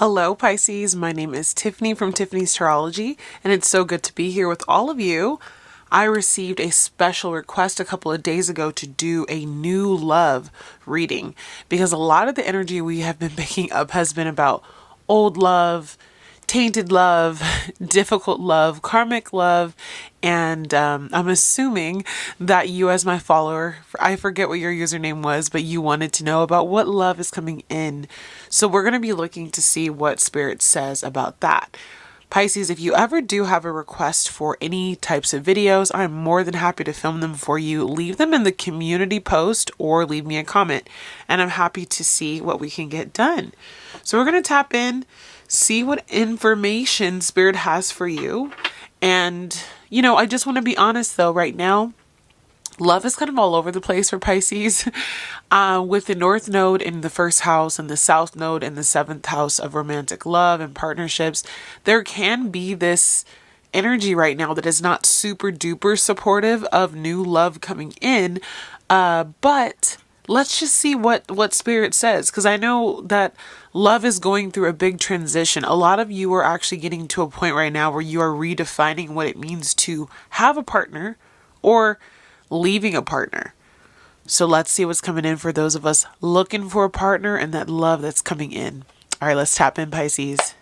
Hello Pisces, my name is Tiffany from Tiffanystarology, and it's so good to be here with all of you. I received a special request a couple of days ago to do a new love reading because a lot of the energy we have been picking up has been about old love, tainted love, difficult love, karmic love, and I'm assuming that you, as my follower, I forget what your username was, but you wanted to know about what love is coming in. So we're going to be looking to see what Spirit says about that. Pisces, if you ever do have a request for any types of videos, I'm more than happy to film them for you. Leave them in the community post or leave me a comment, and I'm happy to see what we can get done. So we're going to tap in, see what information Spirit has for you. And, I just want to be honest though, right now, love is kind of all over the place for Pisces. With the North Node in the first house and the South Node in the seventh house of romantic love and partnerships, there can be this energy right now that is not super duper supportive of new love coming in. But let's just see what Spirit says, because I know that love is going through a big transition. A lot of you are actually getting to a point right now where you are redefining what it means to have a partner or leaving a partner. So let's see what's coming in for those of us looking for a partner and that love that's coming in. All right, let's tap in, Pisces.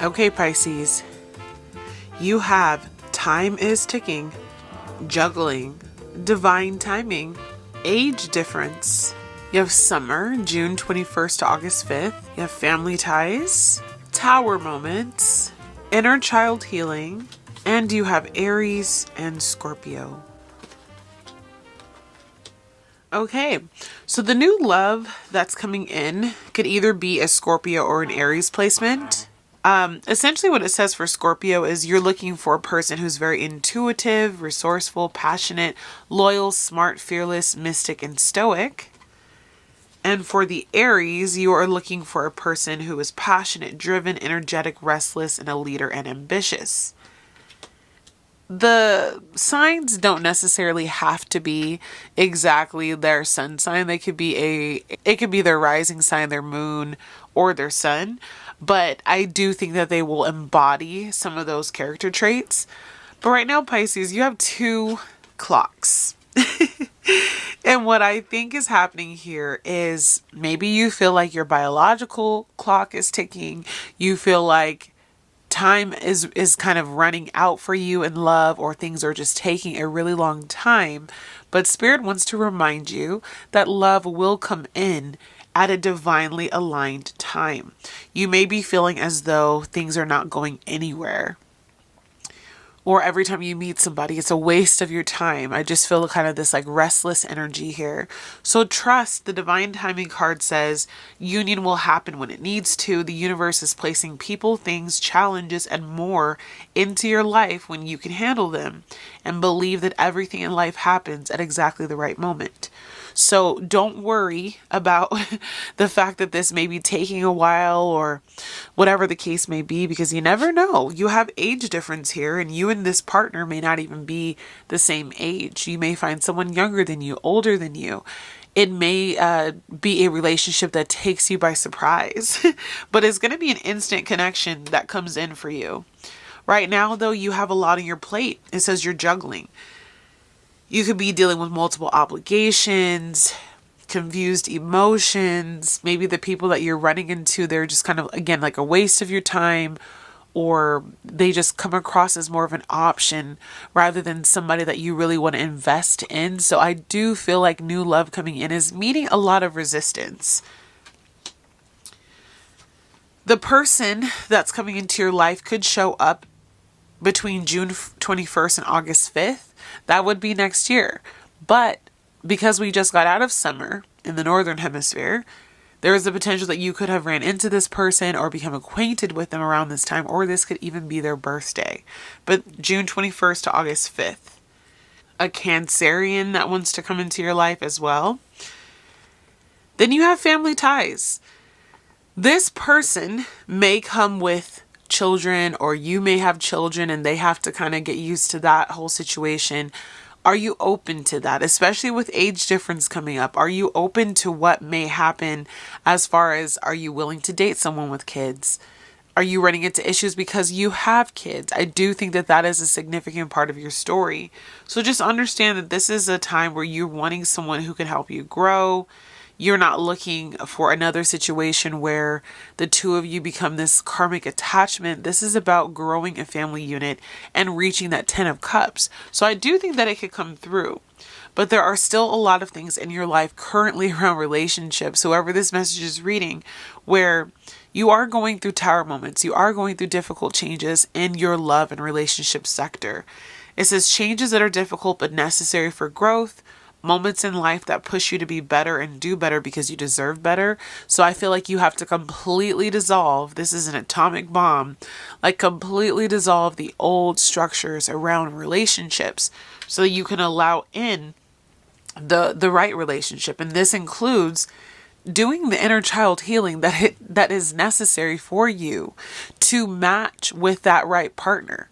Okay, Pisces, you have time is ticking, juggling, divine timing, age difference. You have summer, June 21st to August 5th. You have family ties, tower moments, inner child healing, and you have Aries and Scorpio. Okay, so the new love that's coming in could either be a Scorpio or an Aries placement. Essentially what it says for Scorpio is you're looking for a person who's very intuitive, resourceful, passionate, loyal, smart, fearless, mystic, and stoic. And for the Aries, you are looking for a person who is passionate, driven, energetic, restless, and a leader and ambitious. The signs don't necessarily have to be exactly their sun sign. It could be their rising sign, their moon, or their sun. But I do think that they will embody some of those character traits. But right now, Pisces, you have two clocks. And what I think is happening here is maybe you feel like your biological clock is ticking. You feel like time is kind of running out for you in love, or things are just taking a really long time. But Spirit wants to remind you that love will come in at a divinely aligned time. You may be feeling as though things are not going anywhere, or every time you meet somebody, it's a waste of your time. I just feel kind of this like restless energy here. So trust. The divine timing card says union will happen when it needs to. The universe is placing people, things, challenges, and more into your life when you can handle them, and believe that everything in life happens at exactly the right moment. So don't worry about the fact that this may be taking a while or whatever the case may be, because you never know. You have age difference here, and you and this partner may not even be the same age. You may find someone younger than you, older than you. It may be a relationship that takes you by surprise, but it's going to be an instant connection that comes in for you. Right now, though, you have a lot on your plate. It says you're juggling. You could be dealing with multiple obligations, confused emotions. Maybe the people that you're running into, they're just kind of, again, like a waste of your time, or they just come across as more of an option rather than somebody that you really want to invest in. So I do feel like new love coming in is meeting a lot of resistance. The person that's coming into your life could show up between June 21st and August 5th. That would be next year. But because we just got out of summer in the northern hemisphere, there is the potential that you could have ran into this person or become acquainted with them around this time, or this could even be their birthday. But June 21st to August 5th. A Cancerian that wants to come into your life as well. Then you have family ties. This person may come with children, or you may have children and they have to kind of get used to that whole situation. Are you open to that, especially with age difference coming up? Are you open to what may happen as far as, are you willing to date someone with kids? Are you running into issues because you have kids? I do think that that is a significant part of your story. So just understand that this is a time where you're wanting someone who can help you grow. You're not looking for another situation where the two of you become this karmic attachment. This is about growing a family unit and reaching that 10 of cups. So I do think that it could come through. But there are still a lot of things in your life currently around relationships, whoever this message is reading, where you are going through tower moments. You are going through difficult changes in your love and relationship sector. It says changes that are difficult but necessary for growth. Moments in life that push you to be better and do better because you deserve better. So I feel like you have to completely dissolve. This is an atomic bomb. Like completely dissolve the old structures around relationships so that you can allow in the right relationship. And this includes doing the inner child healing that is necessary for you to match with that right partner.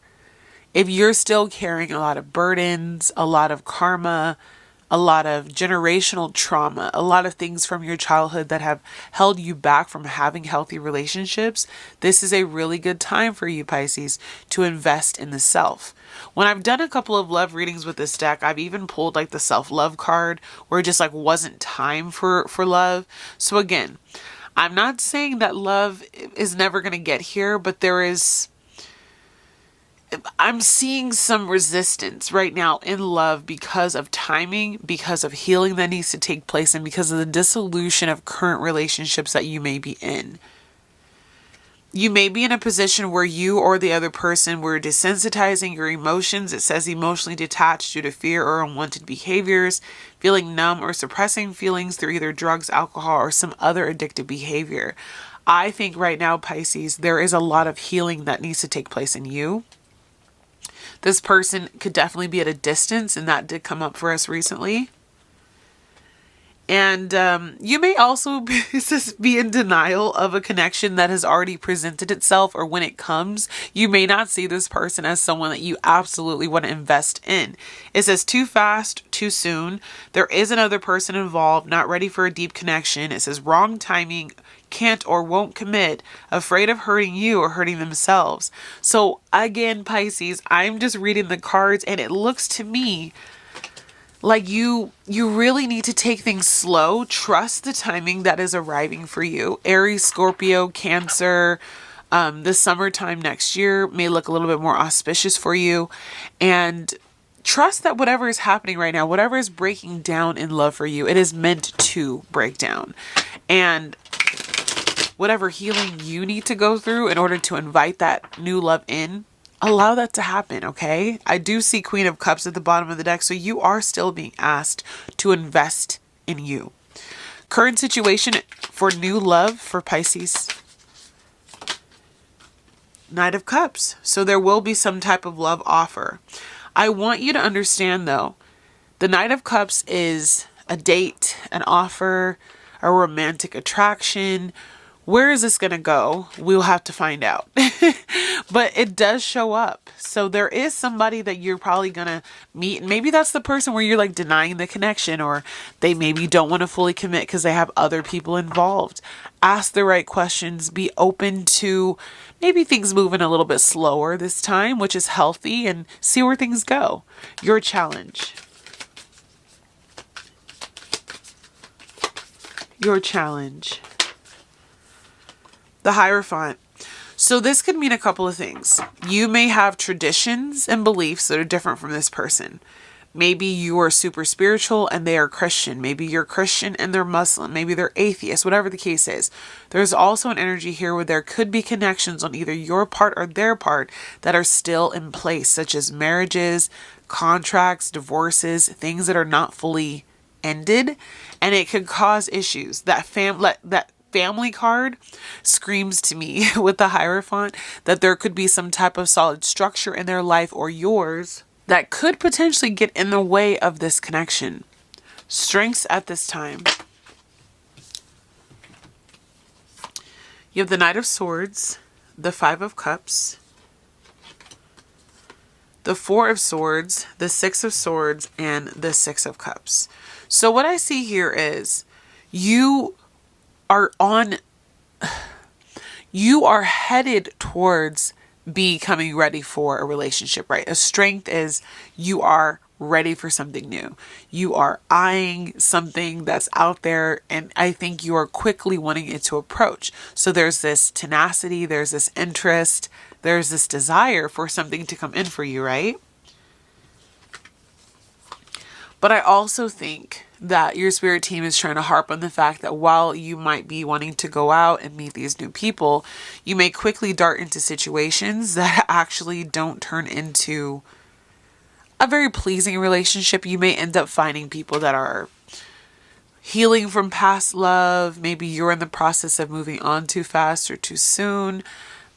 If you're still carrying a lot of burdens, a lot of karma, a lot of generational trauma, a lot of things from your childhood that have held you back from having healthy relationships, this is a really good time for you, Pisces, to invest in the self. When I've done a couple of love readings with this deck, I've even pulled like the self-love card where it just like wasn't time for love. So again, I'm not saying that love is never going to get here, but I'm seeing some resistance right now in love because of timing, because of healing that needs to take place, and because of the dissolution of current relationships that you may be in. You may be in a position where you or the other person were desensitizing your emotions. It says emotionally detached due to fear or unwanted behaviors, feeling numb or suppressing feelings through either drugs, alcohol, or some other addictive behavior. I think right now, Pisces, there is a lot of healing that needs to take place in you. This person could definitely be at a distance, and that did come up for us recently. And you may also be in denial of a connection that has already presented itself, or when it comes, you may not see this person as someone that you absolutely want to invest in. It says too fast, too soon. There is another person involved, not ready for a deep connection. It says wrong timing, can't or won't commit, afraid of hurting you or hurting themselves. So again, Pisces, I'm just reading the cards and it looks to me like you really need to take things slow. Trust the timing that is arriving for you. Aries, Scorpio, Cancer, the summertime next year may look a little bit more auspicious for you. And trust that whatever is happening right now, whatever is breaking down in love for you, it is meant to break down. And whatever healing you need to go through in order to invite that new love in, allow that to happen, okay? I do see Queen of Cups at the bottom of the deck, so you are still being asked to invest in you. Current situation for new love for Pisces. Knight of Cups. So there will be some type of love offer. I want you to understand, though, the Knight of Cups is a date, an offer, a romantic attraction. Where is this going to go? We'll have to find out. But it does show up. So there is somebody that you're probably going to meet. And maybe that's the person where you're like denying the connection, or they maybe don't want to fully commit because they have other people involved. Ask the right questions. Be open to maybe things moving a little bit slower this time, which is healthy, and see where things go. Your challenge. Your challenge. The Hierophant. So this could mean a couple of things. You may have traditions and beliefs that are different from this person. Maybe you are super spiritual and they are Christian. Maybe you're Christian and they're Muslim. Maybe they're atheist, whatever the case is. There's also an energy here where there could be connections on either your part or their part that are still in place, such as marriages, contracts, divorces, things that are not fully ended. And it could cause issues. That family card screams to me with the Hierophant that there could be some type of solid structure in their life or yours that could potentially get in the way of this connection. Strengths at this time. You have the Knight of Swords, the Five of Cups, the Four of Swords, the Six of Swords, and the Six of Cups. So what I see here is you are headed towards becoming ready for a relationship, right? A strength is you are ready for something new. You are eyeing something that's out there, and I think you are quickly wanting it to approach. So there's this tenacity, there's this interest, there's this desire for something to come in for you, right? But I also think that your spirit team is trying to harp on the fact that while you might be wanting to go out and meet these new people, you may quickly dart into situations that actually don't turn into a very pleasing relationship. You may end up finding people that are healing from past love. Maybe you're in the process of moving on too fast or too soon.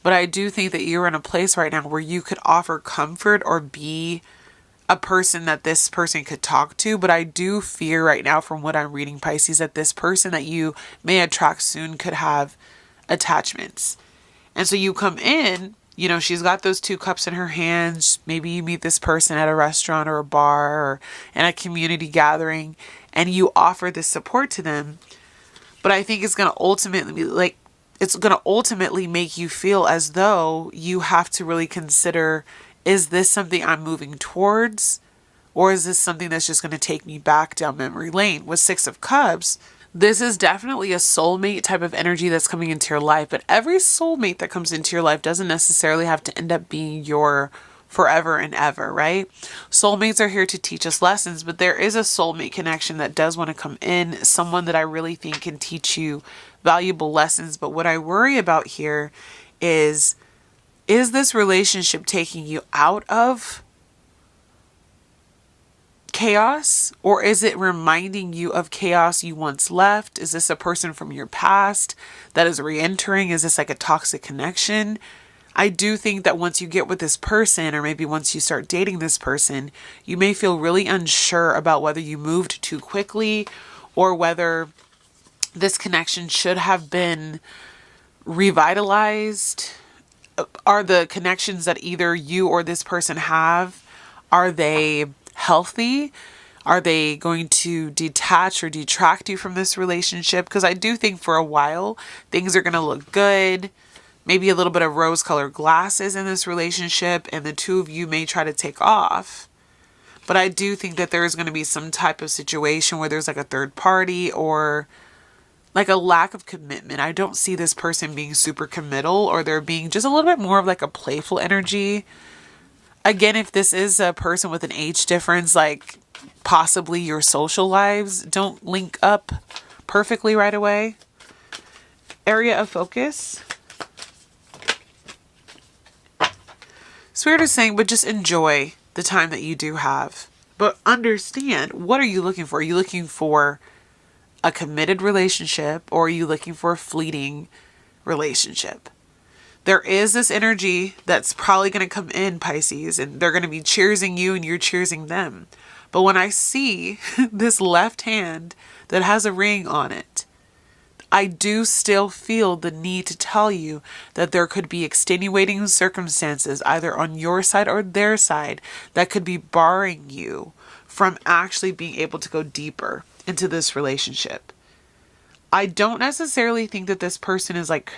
But I do think that you're in a place right now where you could offer comfort or be a person that this person could talk to. But I do fear right now, from what I'm reading, Pisces, that this person that you may attract soon could have attachments. And so you come in, she's got those 2 cups in her hands. Maybe you meet this person at a restaurant or a bar or in a community gathering, and you offer this support to them. But I think it's going to ultimately make you feel as though you have to really consider, is this something I'm moving towards? Or is this something that's just going to take me back down memory lane? With 6 of Cups, this is definitely a soulmate type of energy that's coming into your life. But every soulmate that comes into your life doesn't necessarily have to end up being your forever and ever, right? Soulmates are here to teach us lessons, but there is a soulmate connection that does want to come in. Someone that I really think can teach you valuable lessons. But what I worry about here is this relationship taking you out of chaos, or is it reminding you of chaos you once left? Is this a person from your past that is re-entering? Is this like a toxic connection? I do think that once you get with this person, or maybe once you start dating this person, you may feel really unsure about whether you moved too quickly or whether this connection should have been revitalized. Are the connections that either you or this person have, are they healthy? Are they going to detach or detract you from this relationship? Because I do think for a while, things are going to look good. Maybe a little bit of rose-colored glasses in this relationship, and the 2 of you may try to take off. But I do think that there is going to be some type of situation where there's like a third party or like a lack of commitment. I don't see this person being super committal, or they're being just a little bit more of like a playful energy. Again, if this is a person with an age difference, like possibly your social lives don't link up perfectly right away. Area of focus. Spirit is saying, but just enjoy the time that you do have. But understand, what are you looking for? Are you looking for a committed relationship, or are you looking for a fleeting relationship? There is this energy that's probably going to come in, Pisces, and they're going to be cheersing you and you're cheersing them. But when I see this left hand that has a ring on it, I do still feel the need to tell you that there could be extenuating circumstances either on your side or their side that could be barring you from actually being able to go deeper into this relationship. I don't necessarily think that this person is like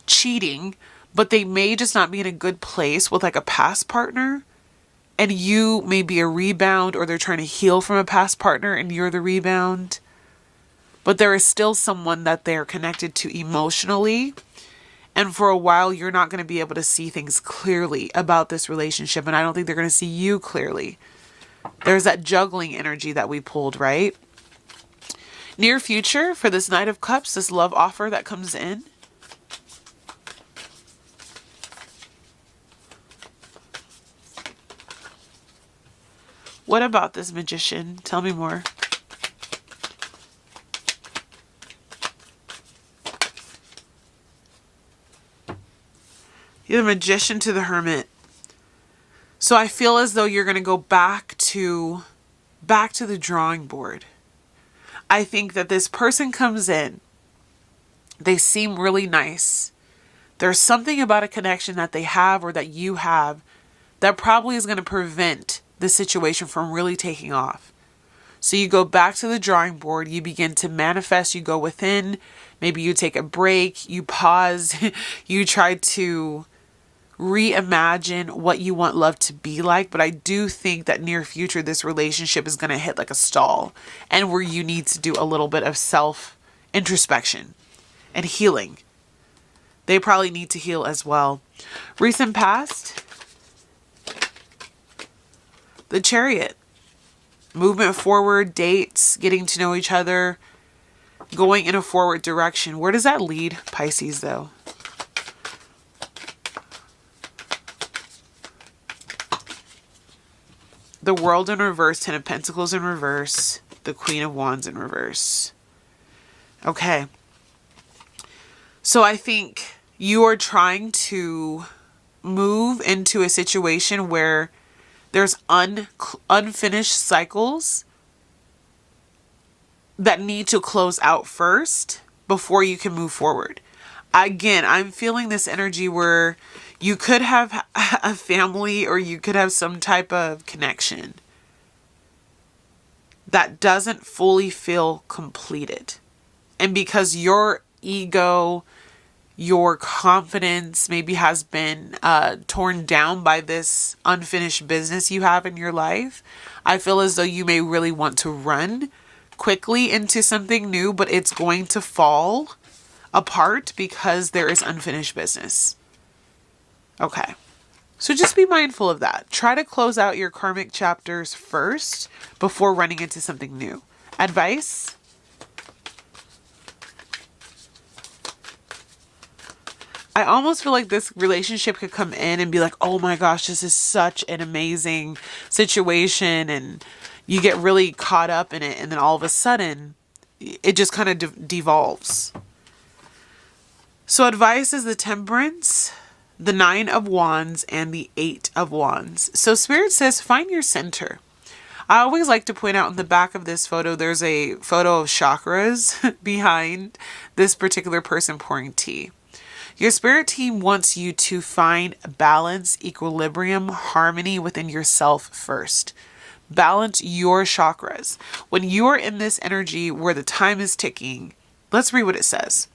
cheating, but they may just not be in a good place with like a past partner, and you may be a rebound, or they're trying to heal from a past partner and you're the rebound. But there is still someone that they're connected to emotionally. And for a while, you're not going to be able to see things clearly about this relationship. And I don't think they're going to see you clearly. There's that juggling energy that we pulled, right? Near future for this Knight of Cups, this love offer that comes in. What about this Magician? Tell me more. You're the Magician to the Hermit. So I feel as though you're going to go back to the drawing board. I think that this person comes in They seem really nice. There's something about a connection that they have or that you have that probably is going to prevent the situation from really taking off. So you go back to the drawing board, you begin to manifest, you go within, maybe you take a break, you pause, you try to reimagine what you want love to be like. But I do think that near future, this relationship is going to hit like a stall, and where you need to do a little bit of self introspection and healing. They probably need to heal as well. Recent past, the Chariot. Movement forward, dates, getting to know each other, going in a forward direction. Where does that lead Pisces though? The World in reverse, Ten of Pentacles in reverse, the Queen of Wands in reverse. Okay. So I think you are trying to move into a situation where there's unfinished cycles that need to close out first before you can move forward. Again, I'm feeling this energy where you could have a family or you could have some type of connection that doesn't fully feel completed. And because your ego, your confidence maybe has been torn down by this unfinished business you have in your life, I feel as though you may really want to run quickly into something new, but it's going to fall apart because there is unfinished business. Okay. So just be mindful of that. Try to close out your karmic chapters first before running into something new. Advice? I almost feel like this relationship could come in and be like, oh my gosh, this is such an amazing situation. And you get really caught up in it. And then all of a sudden, it just kind of devolves. So advice is the Temperance, the Nine of Wands, and the Eight of Wands. So Spirit says, find your center. I always like to point out in the back of this photo, there's a photo of chakras behind this particular person pouring tea. Your spirit team wants you to find balance, equilibrium, harmony within yourself first. Balance your chakras. When you are in this energy where the time is ticking, let's read what it says.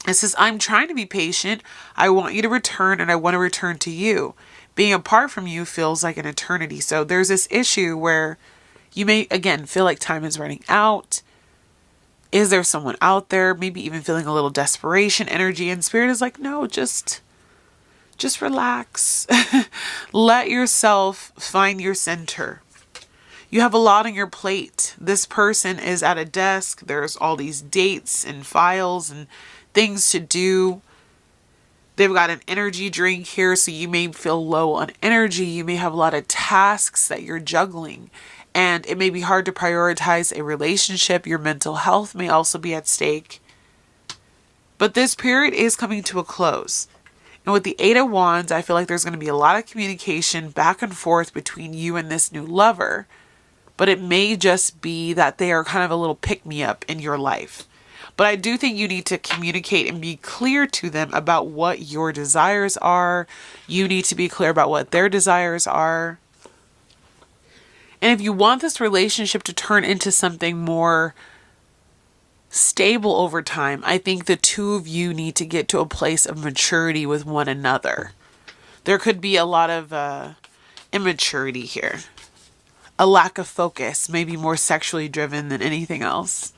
It says, I'm trying to be patient. I want you to return and I want to return to you. Being apart from you feels like an eternity. So there's this issue where you may, again, feel like time is running out. Is there someone out there? Maybe even feeling a little desperation energy. And Spirit is like, no, just relax. Let yourself find your center. You have a lot on your plate. This person is at a desk. There's all these dates and files and things to do. They've got an energy drink here, so you may feel low on energy. You may have a lot of tasks that you're juggling. And it may be hard to prioritize a relationship. Your mental health may also be at stake. But this period is coming to a close. And with the Eight of Wands, I feel like there's going to be a lot of communication back and forth between you and this new lover. But it may just be that they are kind of a little pick-me-up in your life. But I do think you need to communicate and be clear to them about what your desires are. You need to be clear about what their desires are. And if you want this relationship to turn into something more stable over time, I think the two of you need to get to a place of maturity with one another. There could be a lot of immaturity here. A lack of focus, maybe more sexually driven than anything else.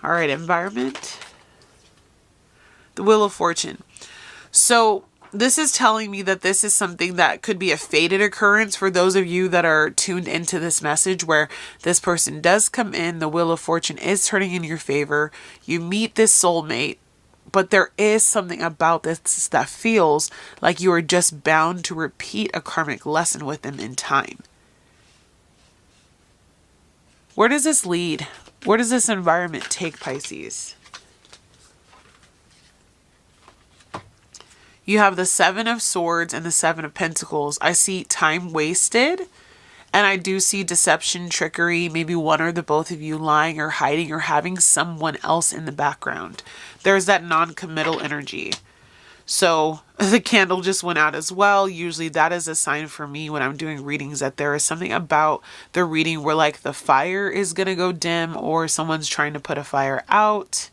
All right, environment. The Wheel of Fortune. So this is telling me that this is something that could be a fated occurrence for those of you that are tuned into this message, where this person does come in. The Wheel of Fortune is turning in your favor. You meet this soulmate, but there is something about this that feels like you are just bound to repeat a karmic lesson with them in time. Where does this lead? Where does this environment take Pisces? You have the Seven of Swords and the Seven of Pentacles. I see time wasted And I do see deception, trickery, maybe one or the both of you lying or hiding or having someone else in the background. There's that non-committal energy. So the candle just went out as well. Usually that is a sign for me when I'm doing readings that there is something about the reading where like the fire is going to go dim or someone's trying to put a fire out.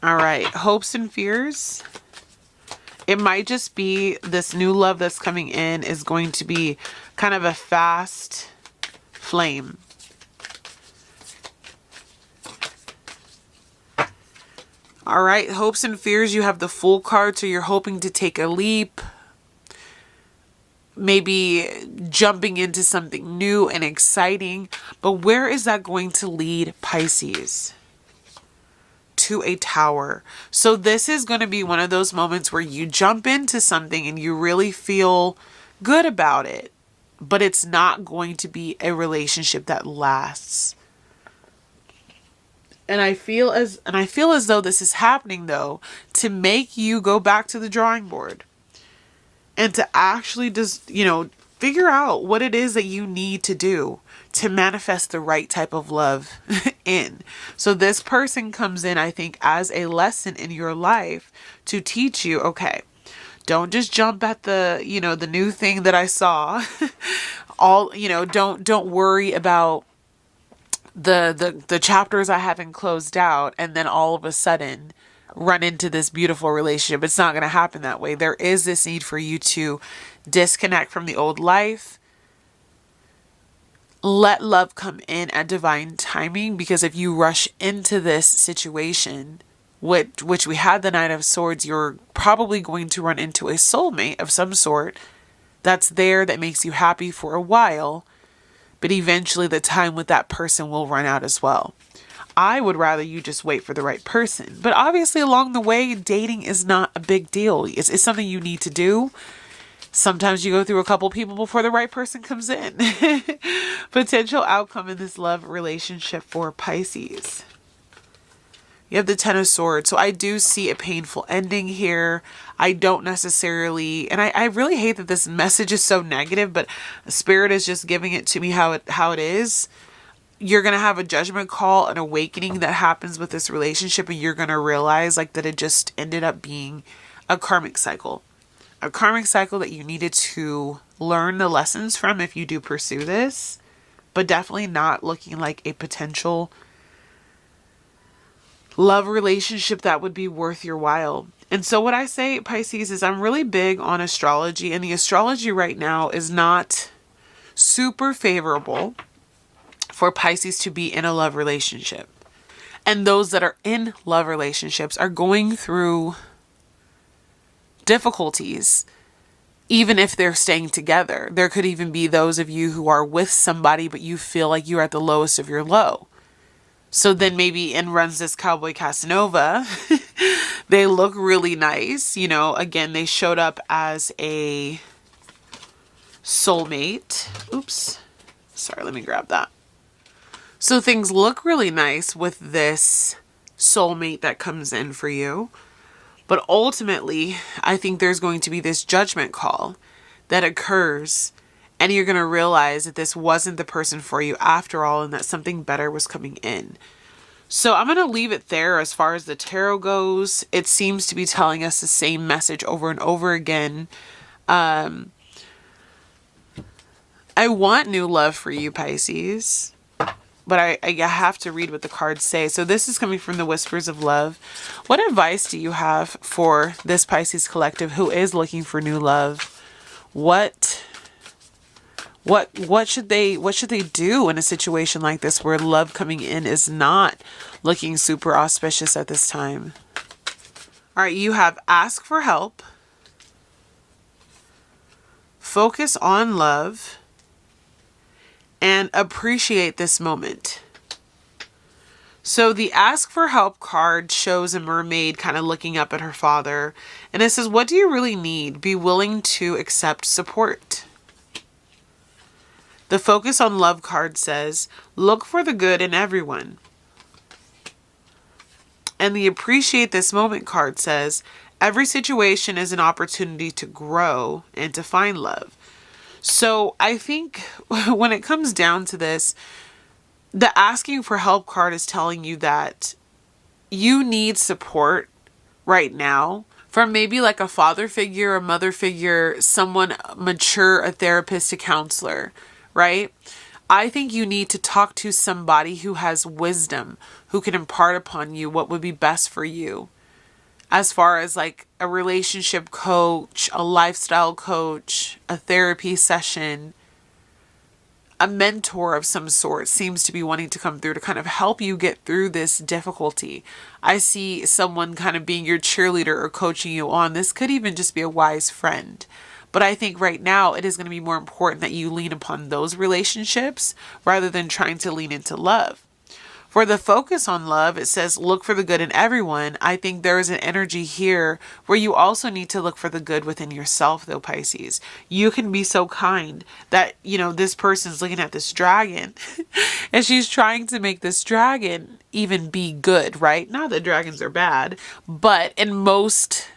All right, hopes and fears. It might just be this new love that's coming in is going to be kind of a fast flame. All right, hopes and fears. You have the Fool card, so you're hoping to take a leap. Maybe jumping into something new and exciting. But where is that going to lead, Pisces? To a tower. So this is going to be one of those moments where you jump into something and you really feel good about it, but it's not going to be a relationship that lasts. And I feel as though this is happening though to make you go back to the drawing board and to actually just, figure out what it is that you need to do to manifest the right type of love in. So this person comes in, I think, as a lesson in your life to teach you, okay, don't just jump at the, the new thing that I saw. Don't worry about the chapters I haven't closed out and then all of a sudden run into this beautiful relationship. It's not going to happen that way. There is this need for you to disconnect from the old life. Let love come in at divine timing, because if you rush into this situation, which we had the Knight of Swords, you're probably going to run into a soulmate of some sort that's there, that makes you happy for a while, but eventually the time with that person will run out as well. I would rather you just wait for the right person. But obviously along the way, dating is not a big deal. It's something you need to do. Sometimes you go through a couple people before the right person comes in. Potential outcome in this love relationship for Pisces. You have the Ten of Swords. So I do see a painful ending here. I don't necessarily, and I really hate that this message is so negative, but Spirit is just giving it to me how it is. You're going to have a judgment call, an awakening that happens with this relationship, and you're going to realize that it just ended up being a karmic cycle. A karmic cycle that you needed to learn the lessons from if you do pursue this, but definitely not looking like a potential love relationship that would be worth your while. And so what I say, Pisces, is I'm really big on astrology, and the astrology right now is not super favorable for Pisces to be in a love relationship. And those that are in love relationships are going through difficulties, even if they're staying together. There could even be those of you who are with somebody, but you feel like you're at the lowest of your low. So then maybe in runs this Cowboy Casanova. They look really nice. Again, they showed up as a soulmate. Oops. Sorry, let me grab that. So things look really nice with this soulmate that comes in for you. But ultimately, I think there's going to be this judgment call that occurs, and you're going to realize that this wasn't the person for you after all, and that something better was coming in. So I'm going to leave it there as far as the tarot goes. It seems to be telling us the same message over and over again. I want new love for you, Pisces. But I have to read what the cards say. So this is coming from the Whispers of Love. What advice do you have for this Pisces collective who is looking for new love? What should they do in a situation like this where love coming in is not looking super auspicious at this time? All right, you have ask for help, focus on love, and appreciate this moment. So the ask for help card shows a mermaid kind of looking up at her father. And it says, what do you really need? Be willing to accept support. The focus on love card says, look for the good in everyone. And the appreciate this moment card says, every situation is an opportunity to grow and to find love. So I think when it comes down to this, the asking for help card is telling you that you need support right now from maybe like a father figure, a mother figure, someone mature, a therapist, a counselor, right? I think you need to talk to somebody who has wisdom, who can impart upon you what would be best for you. As far as like a relationship coach, a lifestyle coach, a therapy session, a mentor of some sort seems to be wanting to come through to kind of help you get through this difficulty. I see someone kind of being your cheerleader or coaching you on. This could even just be a wise friend. But I think right now it is going to be more important that you lean upon those relationships rather than trying to lean into love. For the focus on love, it says look for the good in everyone. I think there is an energy here where you also need to look for the good within yourself, though, Pisces. You can be so kind that, this person's looking at this dragon and she's trying to make this dragon even be good, right? Not that dragons are bad, but in most,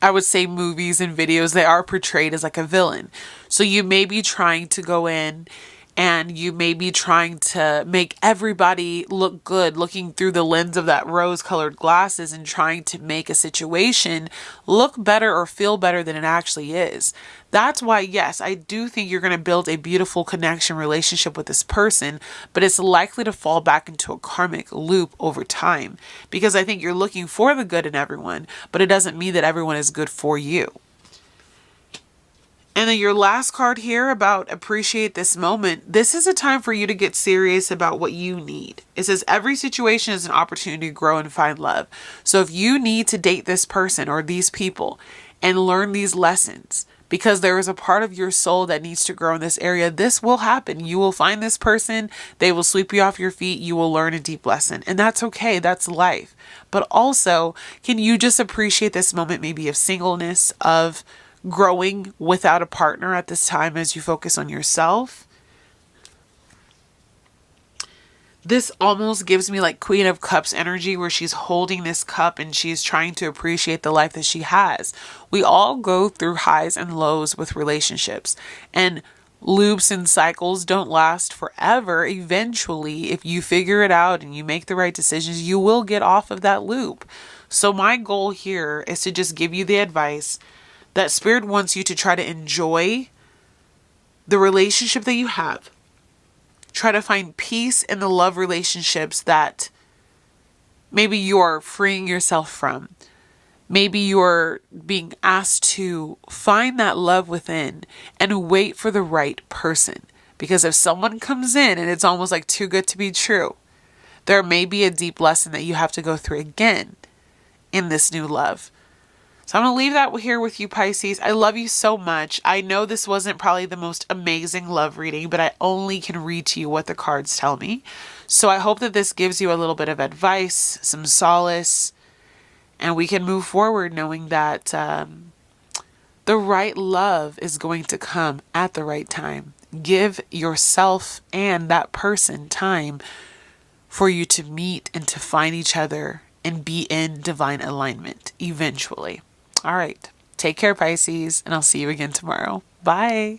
I would say, movies and videos, they are portrayed as like a villain. So you may be trying to go in and you may be trying to make everybody look good, looking through the lens of that rose-colored glasses and trying to make a situation look better or feel better than it actually is. That's why, yes, I do think you're going to build a beautiful connection relationship with this person, but it's likely to fall back into a karmic loop over time because I think you're looking for the good in everyone, but it doesn't mean that everyone is good for you. And then your last card here about appreciate this moment. This is a time for you to get serious about what you need. It says every situation is an opportunity to grow and find love. So if you need to date this person or these people and learn these lessons because there is a part of your soul that needs to grow in this area, this will happen. You will find this person. They will sweep you off your feet. You will learn a deep lesson. And that's okay. That's life. But also, can you just appreciate this moment maybe of singleness, of growing without a partner at this time as you focus on yourself? This almost gives me like Queen of Cups energy where she's holding this cup and she's trying to appreciate the life that she has. We all go through highs and lows with relationships, and loops and cycles don't last forever. Eventually, if you figure it out and you make the right decisions, you will get off of that loop. So my goal here is to just give you the advice that Spirit wants you to try to enjoy the relationship that you have. Try to find peace in the love relationships that maybe you're freeing yourself from. Maybe you're being asked to find that love within and wait for the right person. Because if someone comes in and it's almost like too good to be true, there may be a deep lesson that you have to go through again in this new love. So I'm going to leave that here with you, Pisces. I love you so much. I know this wasn't probably the most amazing love reading, but I only can read to you what the cards tell me. So I hope that this gives you a little bit of advice, some solace, and we can move forward knowing that the right love is going to come at the right time. Give yourself and that person time for you to meet and to find each other and be in divine alignment eventually. All right. Take care, Pisces, and I'll see you again tomorrow. Bye.